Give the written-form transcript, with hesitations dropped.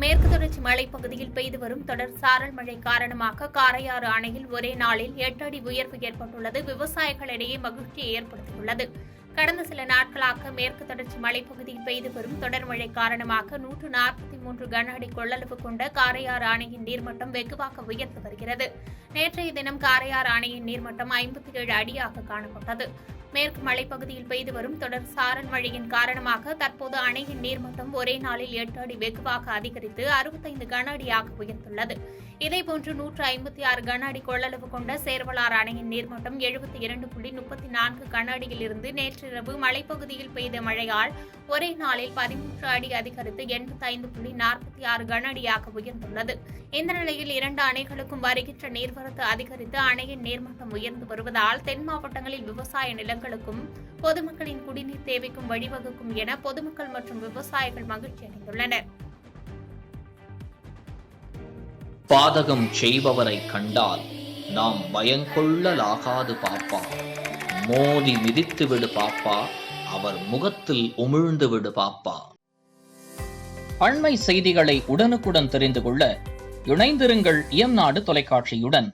மேற்கு தொடர்ச்சி மலைப்பகுதியில் பெய்து வரும் தொடர் சாரல் மழை காரணமாக காரையாறு அணையில் ஒரே நாளில் 8 அடி உயர்வு ஏற்பட்டுள்ளது விவசாயிகளிடையே மகிழ்ச்சியை ஏற்படுத்தியுள்ளது. கடந்த சில நாட்களாக மேற்கு தொடர்ச்சி மலைப்பகுதியில் பெய்து வரும் தொடர் மழை காரணமாக 143 கன அடி கொள்ளளவு கொண்ட காரையாறு அணையின் நீர்மட்டம் வெகுவாக உயர்ந்து வருகிறது. நேற்றைய தினம் காரையாறு அணையின் நீர்மட்டம் 57 அடியாக காணப்பட்டது. மேற்கு மலைப்பகுதியில் பெய்து வரும் தொடர் சாரல் மழையின் காரணமாக தற்போது அணையின் நீர்மட்டம் ஒரே நாளில் 8 அடி வெகுவாக அதிகரித்து 65 கன அடியாக உயர்ந்துள்ளது. இதேபோன்று 156 கன அடி கொள்ளளவு கொண்ட சேர்வலாறு அணையின் நீர்மட்டம் 72.34 கன அடியிலிருந்து நேற்றிரவு மலைப்பகுதியில் பெய்த மழையால் ஒரே நாளில் 13 அடி அதிகரித்து 85.46 கன அடியாக உயர்ந்துள்ளது. இந்த நிலையில் இரண்டு அணைகளுக்கும் வருகின்ற நீர்வரத்து அதிகரித்து அணையின் நீர்மட்டம் உயர்ந்து வருவதால் தென் மாவட்டங்களில் விவசாய நிலங்களுக்கும் பொதுமக்களின் குடிநீர் தேவைக்கும் வழிவகுக்கும் என பொதுமக்கள் மற்றும் விவசாயிகள் மகிழ்ச்சி அடைந்துள்ளனர். பாதகம் செய்பவரை கண்டால் நாம் பயங்கொள்ளலாகாது பாப்பா, மோதி மிதித்து விடு பாப்பா, அவர் முகத்தில் உமிழ்ந்து விடு பாப்பா. அண்மை செய்திகளை உடனுக்குடன் தெரிந்து கொள்ள இணைந்திருங்கள் இயம்நாடு தொலைக்காட்சியுடன்.